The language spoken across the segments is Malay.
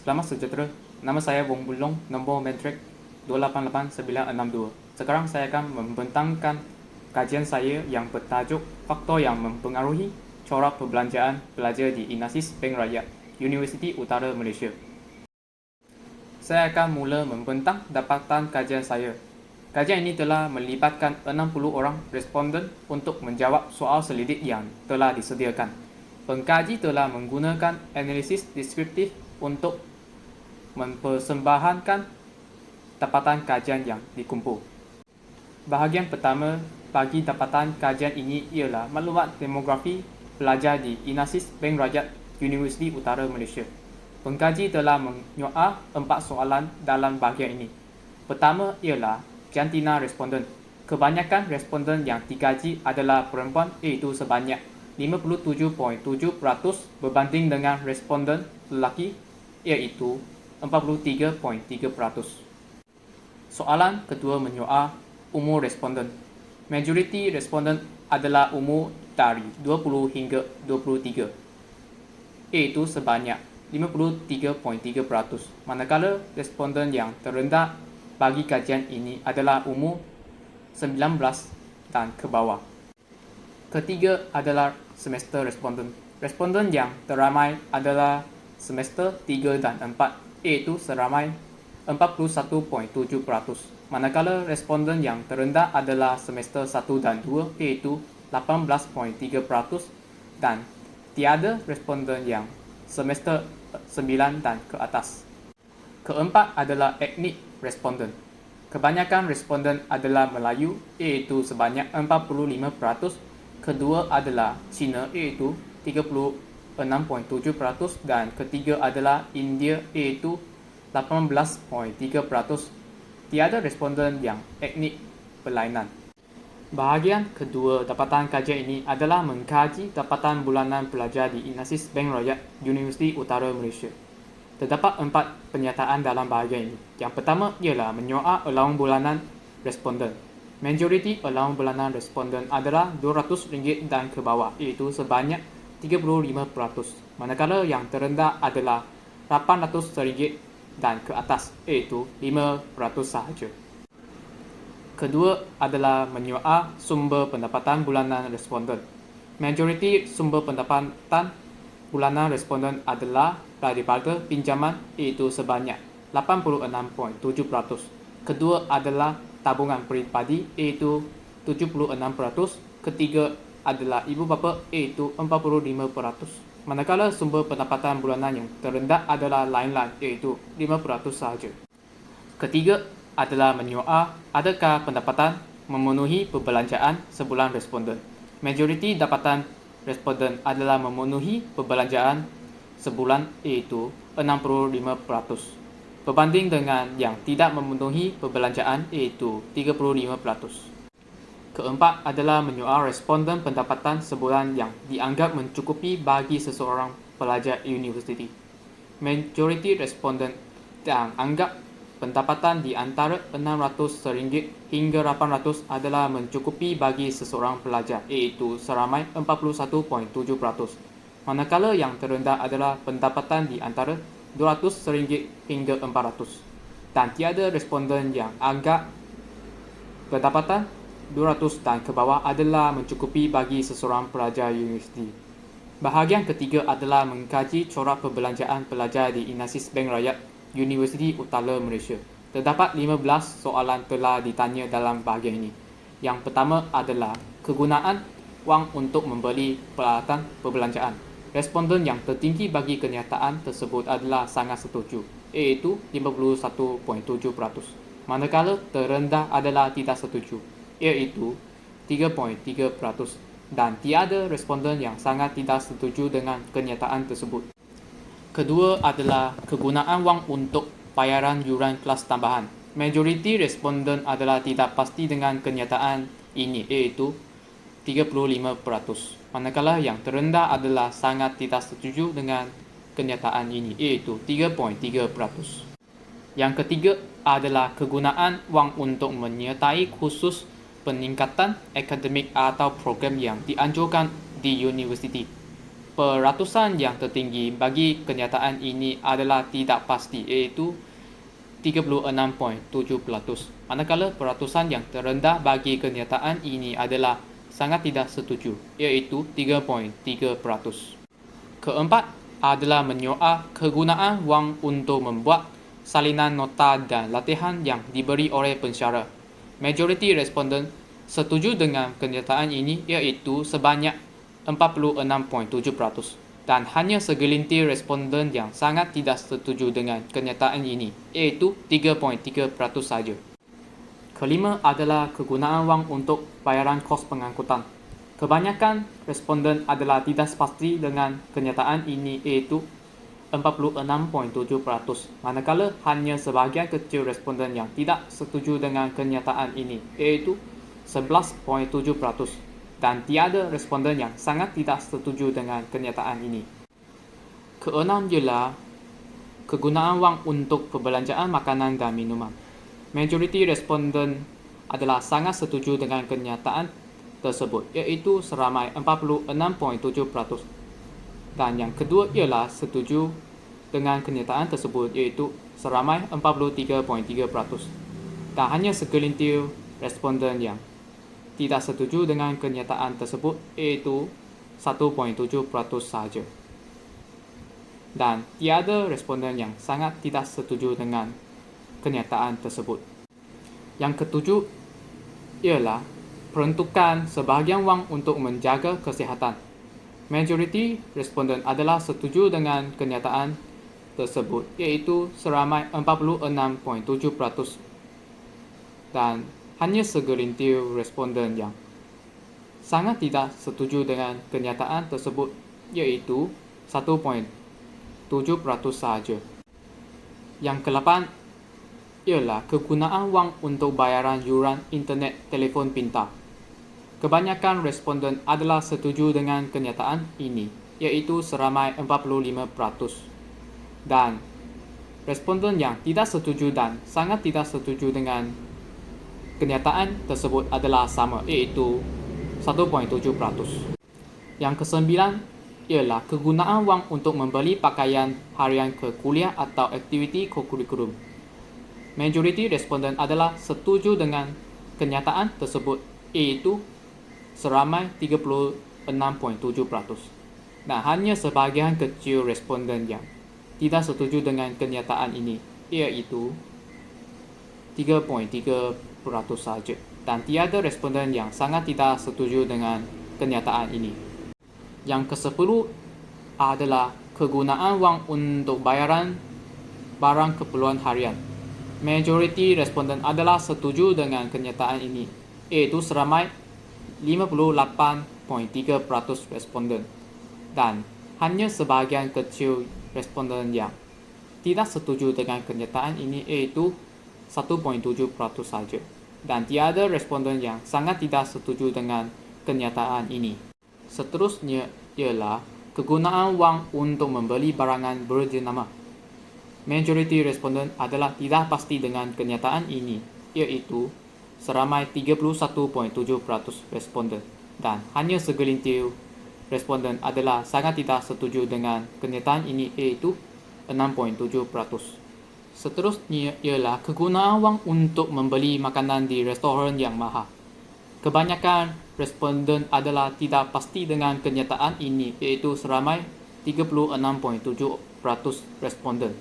Selamat sejahtera. Nama saya Wong Bulong, nombor Matric 288962. Sekarang saya akan membentangkan kajian saya yang bertajuk Faktor yang mempengaruhi corak perbelanjaan pelajar di INASIS Bank Rakyat, Universiti Utara Malaysia. Saya akan mula membentang dapatan kajian saya. Kajian ini telah melibatkan 60 orang responden untuk menjawab soal selidik yang telah disediakan. Pengkaji telah menggunakan analisis deskriptif untuk mempersembahkan dapatan kajian yang dikumpul. Bahagian pertama bagi dapatan kajian ini ialah maklumat demografi pelajar di INASIS Bank Rakyat Universiti Utara Malaysia. Pengkaji telah menyoal 4 soalan dalam bahagian ini. Pertama ialah jantina responden. Kebanyakan responden yang dikaji adalah perempuan, iaitu sebanyak 57.7% berbanding dengan responden lelaki, iaitu 43.3%. Soalan kedua menyoal umur responden. Majoriti responden adalah umur dari 20 hingga 23, iaitu sebanyak 53.3%. Manakala responden yang terendah bagi kajian ini adalah umur 19 dan ke bawah. Ketiga adalah semester responden. Responden yang teramai adalah semester 3 dan 4, iaitu seramai 41.7%. Manakala responden yang terendah adalah semester 1 dan 2, iaitu 18.3%, dan tiada responden yang semester 9 dan ke atas. Keempat adalah etnik responden. Kebanyakan responden adalah Melayu, iaitu sebanyak 45%. Kedua adalah Cina, iaitu 36.7%, dan ketiga adalah India, iaitu 18.3%. Tiada responden yang etnik berlainan. Bahagian kedua dapatan kajian ini adalah mengkaji dapatan bulanan pelajar di INASIS Bank Rakyat Universiti Utara Malaysia. Terdapat 4 pernyataan dalam bahagian ini. Yang pertama ialah menyoal allowance bulanan responden. Majoriti allowance bulanan responden adalah RM200 dan ke bawah, iaitu sebanyak 35%. Manakala yang terendah adalah RM800 dan ke atas, iaitu 5% sahaja. Kedua adalah menyoal sumber pendapatan bulanan responden. Majoriti sumber pendapatan bulanan responden adalah daripada pinjaman, iaitu sebanyak 86.7%. Kedua adalah tabungan peribadi, iaitu 76%. Ketiga adalah ibu bapa, iaitu 45%. Manakala sumber pendapatan bulanan yang terendah adalah lain-lain, iaitu 5% sahaja. Ketiga adalah menyoal adakah pendapatan memenuhi perbelanjaan sebulan responden. Majoriti dapatan responden adalah memenuhi perbelanjaan sebulan, iaitu 65%, berbanding dengan yang tidak memenuhi perbelanjaan, iaitu 35%. Keempat adalah menyoal responden pendapatan sebulan yang dianggap mencukupi bagi seseorang pelajar universiti. Majoriti responden yang anggap pendapatan di antara RM600 hingga RM800 adalah mencukupi bagi seseorang pelajar, iaitu seramai 41.7%. Manakala yang terendah adalah pendapatan di antara RM200 hingga RM400. Dan tiada responden yang anggap pendapatan RM200 dan ke bawah adalah mencukupi bagi seseorang pelajar universiti. Bahagian ketiga adalah mengkaji corak perbelanjaan pelajar di INASIS Bank Rakyat Universiti Utara Malaysia. Terdapat 15 soalan telah ditanya dalam bahagian ini. Yang pertama adalah kegunaan wang untuk membeli peralatan perbelanjaan. Responden yang tertinggi bagi kenyataan tersebut adalah sangat setuju, iaitu 51.7%. Manakala terendah adalah tidak setuju, iaitu 3.3%. Dan tiada responden yang sangat tidak setuju dengan kenyataan tersebut. Kedua adalah kegunaan wang untuk bayaran yuran kelas tambahan. Majoriti responden adalah tidak pasti dengan kenyataan ini, iaitu 35%. Manakala yang terendah adalah sangat tidak setuju dengan kenyataan ini, iaitu 3.3%. Yang ketiga adalah kegunaan wang untuk menyertai khusus peningkatan akademik atau program yang dianjurkan di universiti. peratusan yang tertinggi bagi kenyataan ini adalah tidak pasti, iaitu 36.7%. Manakala peratusan yang terendah bagi kenyataan ini adalah sangat tidak setuju, iaitu 3.3%. Keempat adalah menyoal kegunaan wang untuk membuat salinan nota dan latihan yang diberi oleh pensyarah. Majoriti responden setuju dengan kenyataan ini, iaitu sebanyak 46.7%, dan hanya segelintir responden yang sangat tidak setuju dengan kenyataan ini, iaitu 3.3% saja. Kelima adalah kegunaan wang untuk bayaran kos pengangkutan. Kebanyakan responden adalah tidak pasti dengan kenyataan ini, iaitu 46.7%, manakala hanya sebahagian kecil responden yang tidak setuju dengan kenyataan ini, iaitu 11.7%, dan tiada responden yang sangat tidak setuju dengan kenyataan ini. Keenam ialah kegunaan wang untuk perbelanjaan makanan dan minuman. Majoriti responden adalah sangat setuju dengan kenyataan tersebut, iaitu seramai 46.7%. Dan yang kedua ialah setuju dengan kenyataan tersebut, iaitu seramai 43.3%. Dan hanya segelintir responden yang tidak setuju dengan kenyataan tersebut, iaitu 1.7% sahaja. Dan tiada responden yang sangat tidak setuju dengan kenyataan tersebut. Yang ketujuh ialah peruntukan sebahagian wang untuk menjaga kesihatan. Majoriti responden adalah setuju dengan kenyataan tersebut, iaitu seramai 46.7%. Dan hanya segelintir responden yang sangat tidak setuju dengan kenyataan tersebut, iaitu 1.7% sahaja. Yang ke-8 ialah kegunaan wang untuk bayaran yuran internet telefon pintar. Kebanyakan responden adalah setuju dengan kenyataan ini, iaitu seramai 45%. Dan responden yang tidak setuju dan sangat tidak setuju dengan kenyataan tersebut adalah sama, iaitu 1.7%. Yang ke-9 ialah kegunaan wang untuk membeli pakaian harian ke kuliah atau aktiviti kokurikulum. Majoriti responden adalah setuju dengan kenyataan tersebut, iaitu seramai 36.7%. Dan hanya sebahagian kecil responden yang tidak setuju dengan kenyataan ini, iaitu 3.3% sahaja. Dan tiada responden yang sangat tidak setuju dengan kenyataan ini. Yang ke-10 adalah kegunaan wang untuk bayaran barang keperluan harian. Majoriti responden adalah setuju dengan kenyataan ini, iaitu seramai 58.3% responden. Dan hanya sebahagian kecil responden yang tidak setuju dengan kenyataan ini, iaitu 1.7% saja. Dan tiada responden yang sangat tidak setuju dengan kenyataan ini. Seterusnya ialah kegunaan wang untuk membeli barangan berjenama. Majoriti responden adalah tidak pasti dengan kenyataan ini, iaitu seramai 31.7% responden. Dan hanya segelintir responden adalah sangat tidak setuju dengan kenyataan ini, iaitu 6.7%. Seterusnya ialah kegunaan wang untuk membeli makanan di restoran yang mahal. Kebanyakan responden adalah tidak pasti dengan kenyataan ini, iaitu seramai 36.7% responden.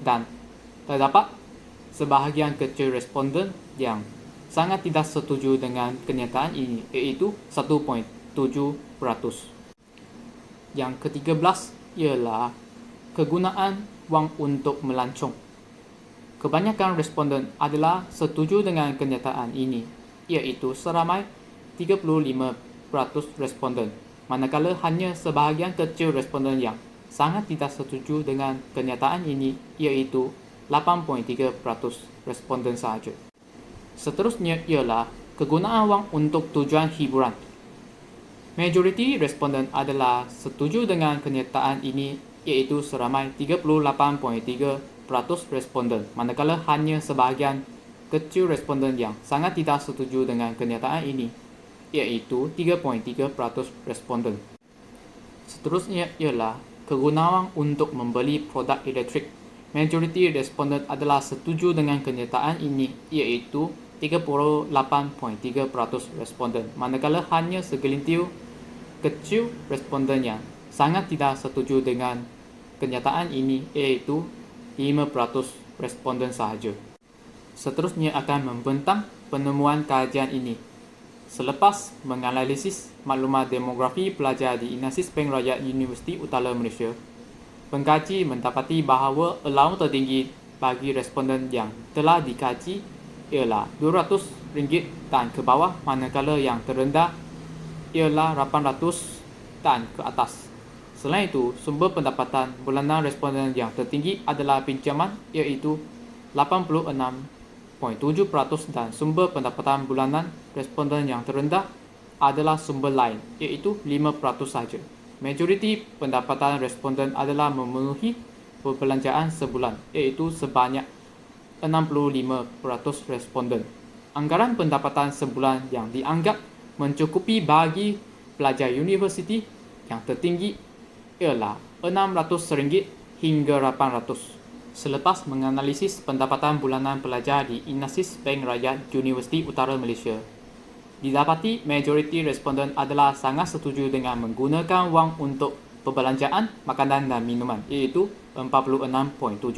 Dan terdapat sebahagian kecil responden yang sangat tidak setuju dengan kenyataan ini, iaitu 1.7%. Yang ke-13 ialah kegunaan wang untuk melancong. Kebanyakan responden adalah setuju dengan kenyataan ini, iaitu seramai 35% responden, manakala hanya sebahagian kecil responden yang sangat tidak setuju dengan kenyataan ini, iaitu 8.3% responden sahaja. Seterusnya ialah kegunaan wang untuk tujuan hiburan. Majoriti responden adalah setuju dengan kenyataan ini, iaitu seramai 38.3% responden, manakala hanya sebahagian kecil responden yang sangat tidak setuju dengan kenyataan ini, iaitu 3.3% responden. Seterusnya ialah kegunaan untuk membeli produk elektrik. Majoriti responden adalah setuju dengan kenyataan ini, iaitu 38.3% responden, manakala hanya segelintir kecil responden yang sangat tidak setuju dengan kenyataan ini, iaitu 5% responden sahaja. Seterusnya akan membentang penemuan kajian ini. Selepas menganalisis maklumat demografi pelajar di Inasis Bank Rakyat Universiti Utara Malaysia, pengkaji mendapati bahawa allowance tertinggi bagi responden yang telah dikaji ialah RM200 dan ke bawah, manakala yang terendah ialah RM800 dan ke atas. Selain itu, sumber pendapatan bulanan responden yang tertinggi adalah pinjaman, iaitu 86.7%, dan sumber pendapatan bulanan responden yang terendah adalah sumber lain, iaitu 5% sahaja. Majoriti pendapatan responden adalah memenuhi perbelanjaan sebulan, iaitu sebanyak 65% responden. Anggaran pendapatan sebulan yang dianggap mencukupi bagi pelajar universiti yang tertinggi ialah RM600 hingga RM800. Selepas menganalisis pendapatan bulanan pelajar di Inasis Bank Rakyat Universiti Utara Malaysia, didapati majoriti responden adalah sangat setuju dengan menggunakan wang untuk perbelanjaan makanan dan minuman, iaitu 46.7%.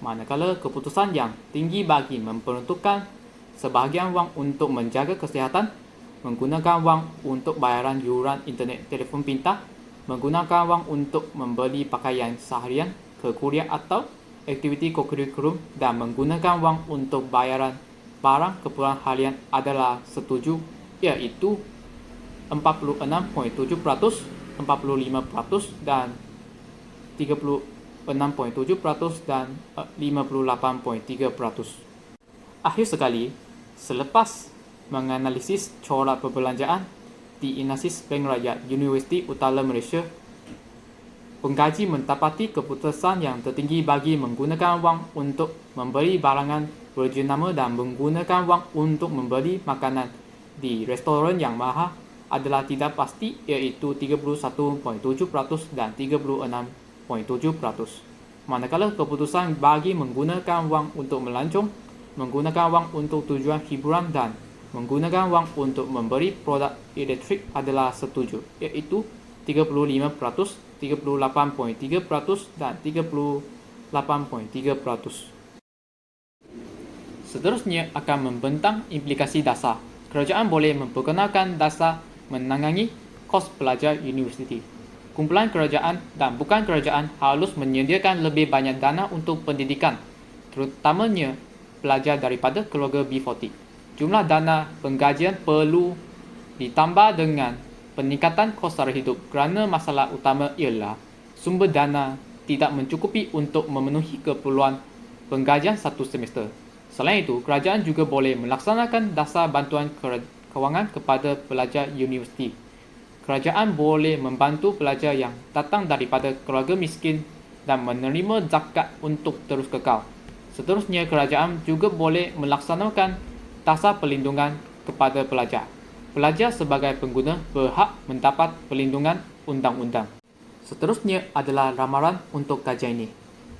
Manakala keputusan yang tinggi bagi memperuntukkan sebahagian wang untuk menjaga kesihatan, menggunakan wang untuk bayaran yuran internet telefon pintar, menggunakan wang untuk membeli pakaian seharian ke kuliah atau aktiviti kokurikulum, dan menggunakan wang untuk bayaran barang keperluan harian adalah setuju, iaitu 46.7%, 45%, dan 36.7% dan 58.3%. Akhir sekali, selepas menganalisis corak perbelanjaan di Inasis Bank Rakyat Universiti Utara Malaysia, pengkaji mendapati keputusan yang tertinggi bagi menggunakan wang untuk membeli barangan berjenama dan menggunakan wang untuk membeli makanan di restoran yang mahal adalah tidak pasti, iaitu 31.7% dan 36.7%. Manakala keputusan bagi menggunakan wang untuk melancong, menggunakan wang untuk tujuan hiburan, dan menggunakan wang untuk membeli produk elektrik adalah setuju, iaitu 35%, 38.3% dan 38.3%. Seterusnya akan membentang implikasi dasar. Kerajaan boleh memperkenalkan dasar menangani kos pelajar universiti. Kumpulan kerajaan dan bukan kerajaan harus menyediakan lebih banyak dana untuk pendidikan, terutamanya pelajar daripada keluarga B40. Jumlah dana penggajian perlu ditambah dengan peningkatan kos sara hidup kerana masalah utama ialah sumber dana tidak mencukupi untuk memenuhi keperluan penggajian satu semester. Selain itu, kerajaan juga boleh melaksanakan dasar bantuan kewangan kepada pelajar universiti. Kerajaan boleh membantu pelajar yang datang daripada keluarga miskin dan menerima zakat untuk terus kekal. Seterusnya, kerajaan juga boleh melaksanakan dasar perlindungan kepada pelajar. Pelajar sebagai pengguna berhak mendapat perlindungan undang-undang. Seterusnya adalah ramalan untuk kajian ini.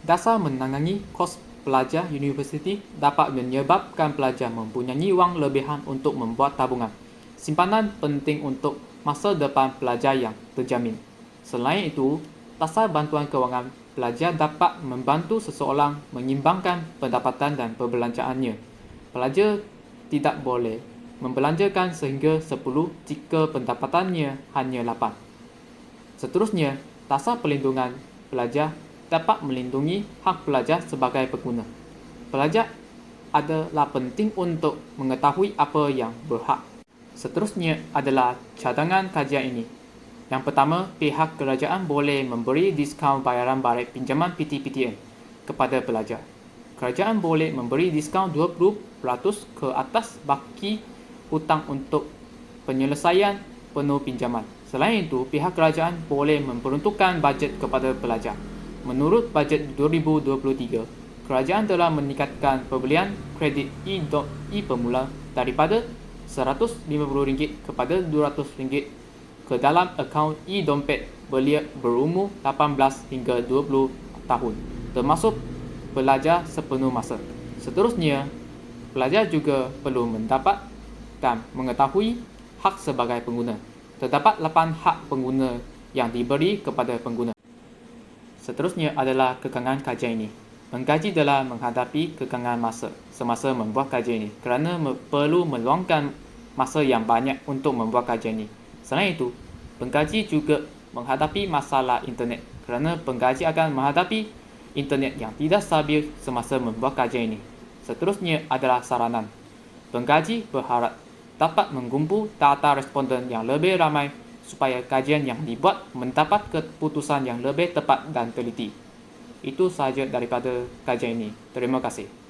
Dasar menangani kos pelajar universiti dapat menyebabkan pelajar mempunyai wang lebihan untuk membuat tabungan. Simpanan penting untuk masa depan pelajar yang terjamin. Selain itu, dasar bantuan kewangan pelajar dapat membantu seseorang menyimbangkan pendapatan dan perbelanjaannya. Pelajar tidak boleh membelanjakan sehingga 10 jika pendapatannya hanya 8. Seterusnya, dasar perlindungan pelajar dapat melindungi hak pelajar sebagai pengguna. Pelajar adalah penting untuk mengetahui apa yang berhak. Seterusnya adalah cadangan kajian ini. Yang pertama, pihak kerajaan boleh memberi diskaun bayaran barat pinjaman PTPTN kepada pelajar. Kerajaan boleh memberi diskaun 20% ke atas baki hutang untuk penyelesaian penuh pinjaman. Selain itu, pihak kerajaan boleh memperuntukkan bajet kepada pelajar. Menurut bajet 2023, kerajaan telah meningkatkan pembelian kredit E.E pemula daripada RM150 kepada RM200 ke dalam akaun e-dompet belia berumur 18 hingga 20 tahun, termasuk pelajar sepenuh masa. Seterusnya, pelajar juga perlu mendapat dan mengetahui hak sebagai pengguna. Terdapat 8 hak pengguna yang diberi kepada pengguna. Seterusnya adalah kekangan kajian ini. Pengkaji telah menghadapi kekangan masa semasa membuat kajian ini kerana perlu meluangkan masa yang banyak untuk membuat kajian ini. Selain itu, pengkaji juga menghadapi masalah internet kerana pengkaji akan menghadapi internet yang tidak stabil semasa membuat kajian ini. Seterusnya adalah saranan. Pengkaji berharap dapat mengumpul data responden yang lebih ramai supaya kajian yang dibuat mendapat keputusan yang lebih tepat dan teliti. Itu sahaja daripada kajian ini. Terima kasih.